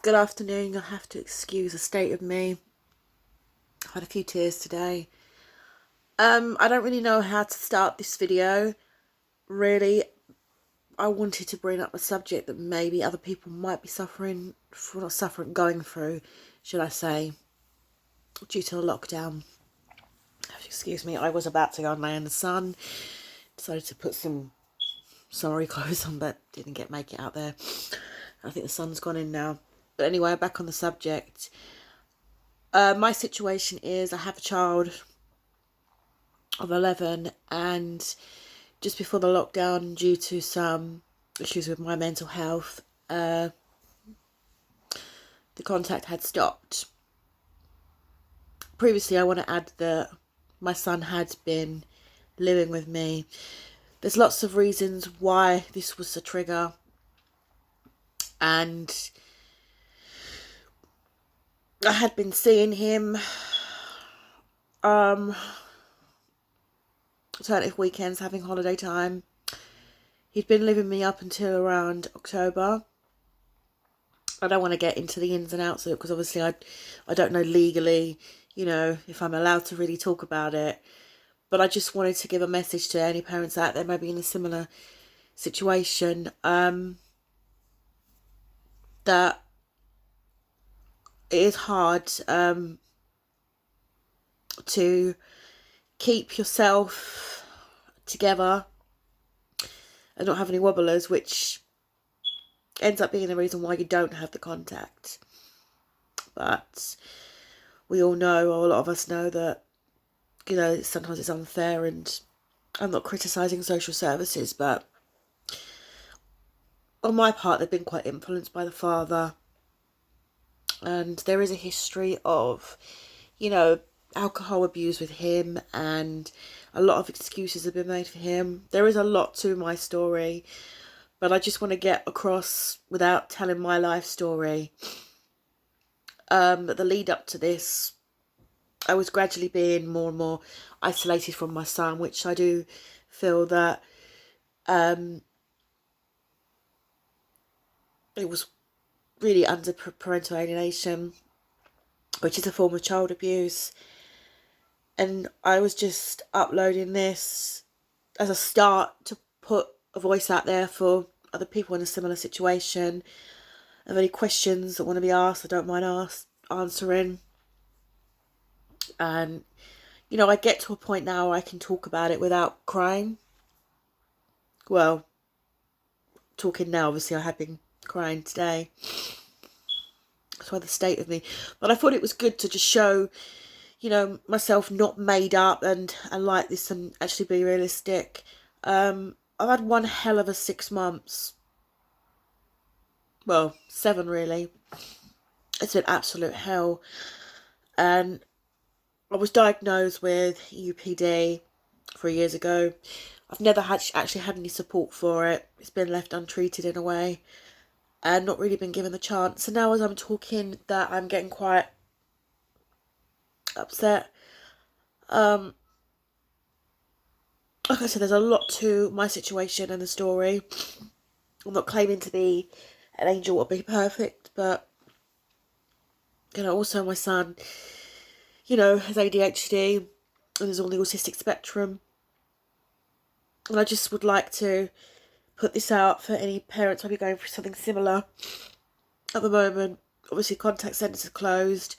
Good afternoon. You'll have to excuse the state of me. I've had a few tears today. I don't really know how to start this video. Really, I wanted to bring up a subject that maybe other people might be going through, should I say, due to the lockdown. Excuse me, I was about to go and lay in the sun. Decided to put some summery clothes on, but didn't make it out there. I think the sun's gone in now. But anyway, back on the subject. My situation is I have a child of 11, and just before the lockdown, due to some issues with my mental health, the contact had stopped. Previously, I want to add that my son had been living with me. There's lots of reasons why this was a trigger, and I had been seeing him alternative weekends, having holiday time. He'd been living me up until around October. I don't want to get into the ins and outs of it because obviously I don't know legally, if I'm allowed to really talk about it. But I just wanted to give a message to any parents out there maybe in a similar situation, that it is hard to keep yourself together and not have any wobblers, which ends up being the reason why you don't have the contact. But we all know, or a lot of us know, that sometimes it's unfair, and I'm not criticising social services, but on my part they've been quite influenced by the father, and there is a history of alcohol abuse with him, and a lot of excuses have been made for him. There is a lot to my story, but I just want to get across, without telling my life story, that the lead up to this, I was gradually being more and more isolated from my son, which I do feel that it was really under parental alienation, which is a form of child abuse. And I was just uploading this as a start to put a voice out there for other people in a similar situation. If any questions that want to be asked, I don't mind answering. And I get to a point now where I can talk about it without crying. Well, talking now, obviously I have been crying today. That's why the state of me. But I thought it was good to just show, myself not made up and like this, and actually be realistic. I've had one hell of a 6 months. Well, 7 really. It's been absolute hell. And I was diagnosed with UPD 3 years ago. I've never actually had any support for it. It's been left untreated in a way, and not really been given the chance. And now as I'm talking that, I'm getting quite upset. Like I said, there's a lot to my situation and the story. I'm not claiming to be an angel or be perfect, but also my son, has ADHD and is on the autistic spectrum. And I just would like to put this out for any parents who might be going through something similar at the moment. Obviously, contact centres are closed.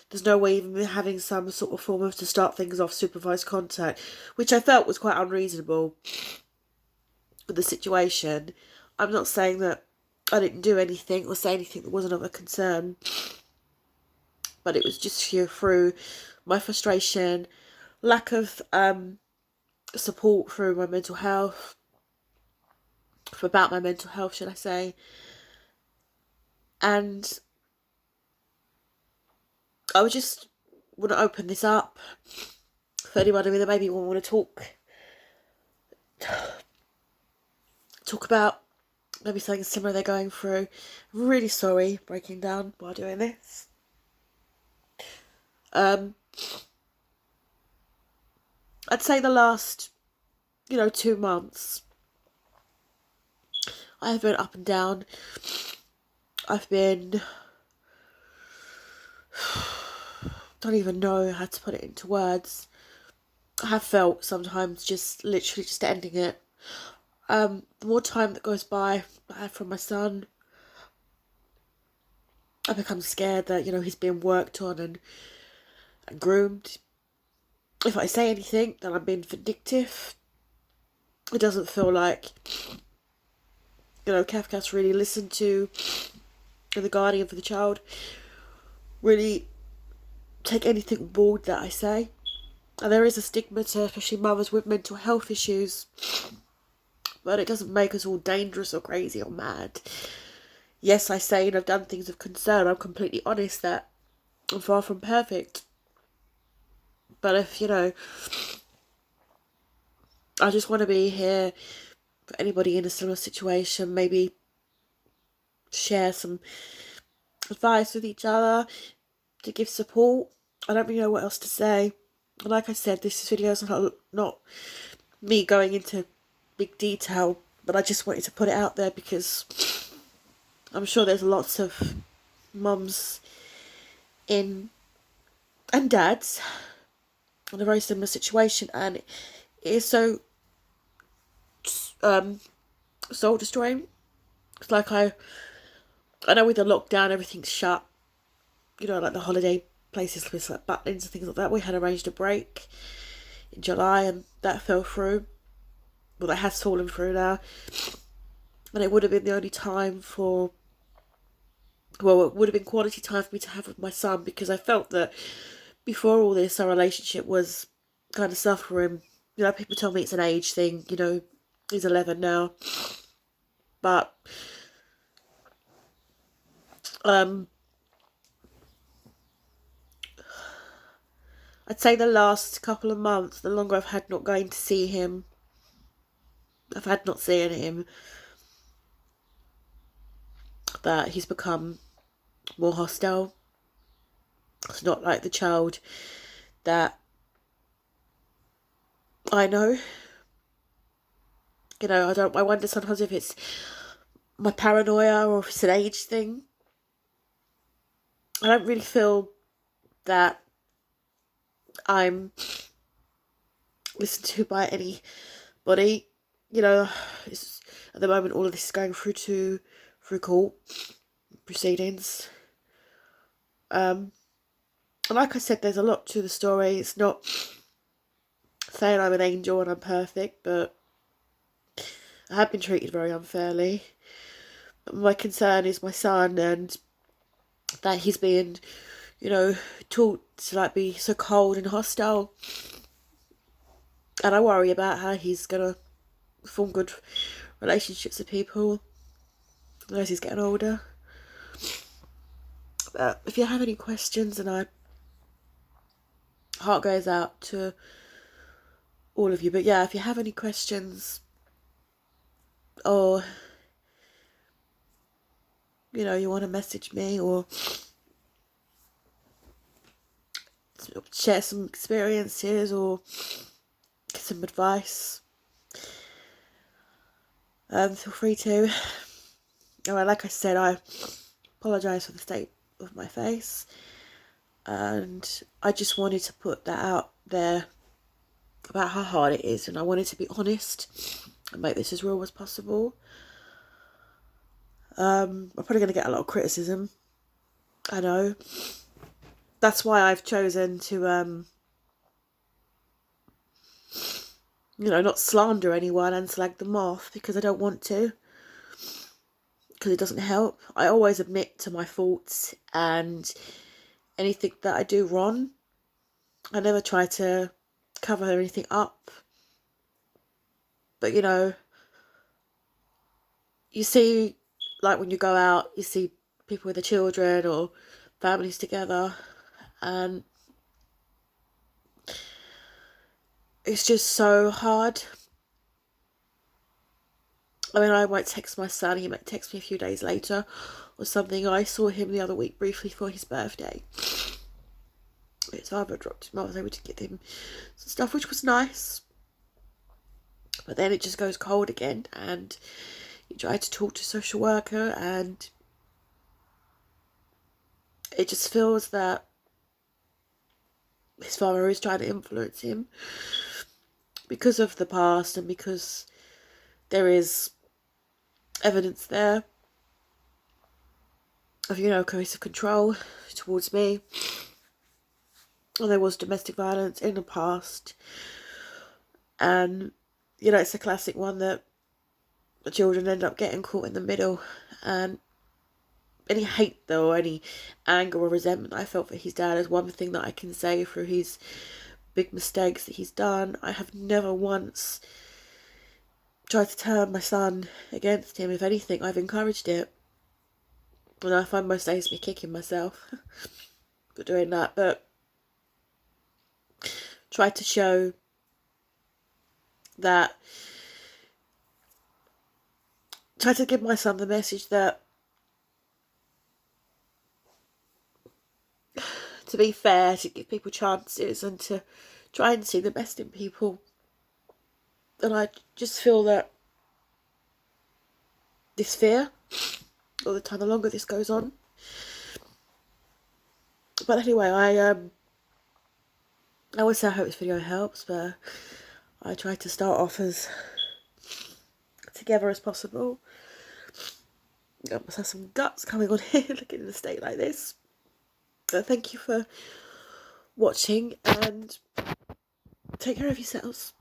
There's no way even having some sort of form of, to start things off, supervised contact, which I felt was quite unreasonable with the situation. I'm not saying that I didn't do anything or say anything that wasn't of a concern, but it was just through my frustration, lack of support through my mental health, about my mental health, should I say. And I would just want to open this up for anybody that maybe want to talk about maybe something similar they're going through. I'm really sorry breaking down while doing this. I'd say the last 2 months I have been up and down. I've been don't even know how to put it into words. I have felt sometimes just literally just ending it. The more time that goes by I have from my son, I become scared that, he's being worked on and groomed. If I say anything, then I'm being vindictive. It doesn't feel like, Kafka's really listened to the guardian for the child, really take anything bold that I say. And there is a stigma to especially mothers with mental health issues, but it doesn't make us all dangerous or crazy or mad. Yes, I say, and I've done things of concern. I'm completely honest that I'm far from perfect. But if, I just want to be here for anybody in a similar situation, maybe share some advice with each other, to give support. I don't really know what else to say. Like I said, this video is not me going into big detail, but I just wanted to put it out there because I'm sure there's lots of mums and dads in a very similar situation, and it is so soul destroying. It's like I know with the lockdown everything's shut, like the holiday places with like Butlins and things like that. We had arranged a break in July and that fell through. Well, that has fallen through now. And it would have been the only time it would have been quality time for me to have with my son, because I felt that before all this, our relationship was kind of suffering. People tell me it's an age thing, he's 11 now. But, I'd say the last couple of months, the longer I've had not going to see him, I've had not seeing him, that he's become more hostile. It's not like the child that I know. I wonder sometimes if it's my paranoia or if it's an age thing. I don't really feel that I'm listened to by anybody. It's, at the moment all of this is going through court proceedings. And like I said, there's a lot to the story. It's not saying I'm an angel and I'm perfect, but I have been treated very unfairly. But my concern is my son, and that he's being, taught to be so cold and hostile. And I worry about how he's gonna form good relationships with people as he's getting older. But if you have any questions, and my heart goes out to all of you. But yeah, if you have any questions, or you want to message me or share some experiences or some advice, feel free to. Alright, like I said, I apologise for the state of my face, and I just wanted to put that out there about how hard it is, and I wanted to be honest and make this as real as possible. I'm probably going to get a lot of criticism, I know. That's why I've chosen to not slander anyone and slag them off, because I don't want to, because it doesn't help. I always admit to my faults and anything that I do wrong. I never try to cover anything up. But you see, like when you go out, you see people with their children or families together, and it's just so hard. I mean, I might text my son, he might text me a few days later or something. I saw him the other week briefly for his birthday. His father dropped him. I was able to get him some stuff, which was nice. But then it just goes cold again, and you try to talk to a social worker, and it just feels that his father is trying to influence him because of the past and because there is evidence there of, you know, coercive control towards me. And there was domestic violence in the past. And, you know, it's a classic one that the children end up getting caught in the middle. And any hate, though, or any anger or resentment I felt for his dad is one thing that I can say through his big mistakes that he's done. I have never once tried to turn my son against him. If anything, I've encouraged it. And I find most days me kicking myself for doing that. But try to show that, try to give my son the message that, to be fair, to give people chances and to try and see the best in people. And I just feel that this fear, all the time, the longer this goes on. But anyway, I always say I hope this video helps, but I try to start off as together as possible. I must have some guts coming on here, looking in a state like this. But thank you for watching, and take care of yourselves.